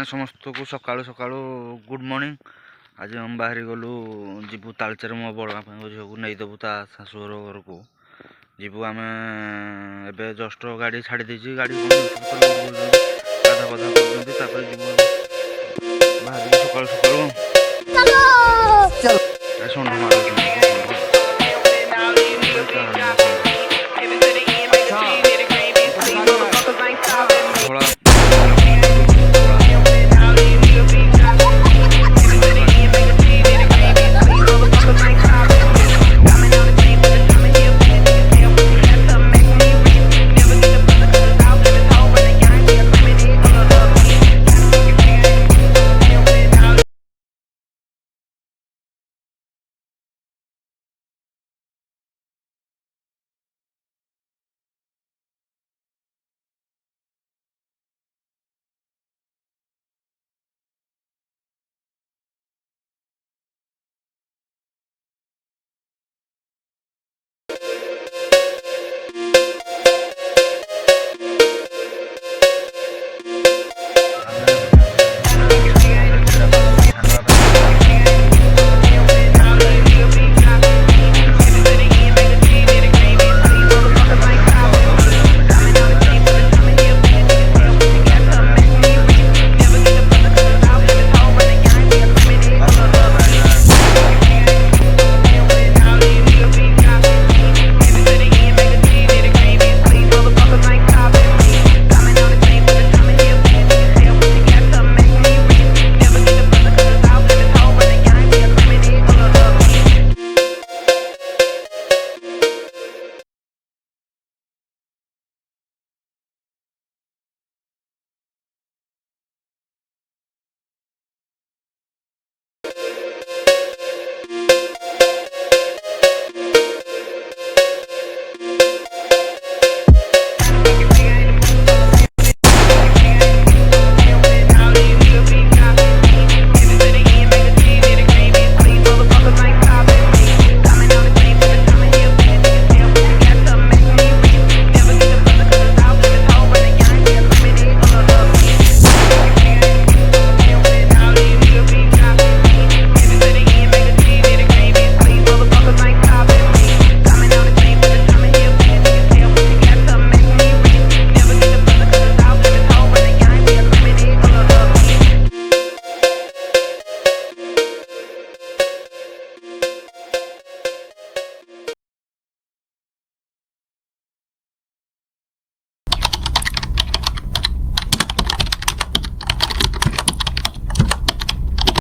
समस्त को सकाळु सकाळु good morning. आज हम बाहरी गलु जीवु तालचेर मो बड़ बापा झील को नहीं देबू ता शाशुर घर को जीवु आम एबे जस्ट गाड़ी छाड़ी देछि गाड़ी गाधा बाधा कर बाहर सकाळु सकाळु।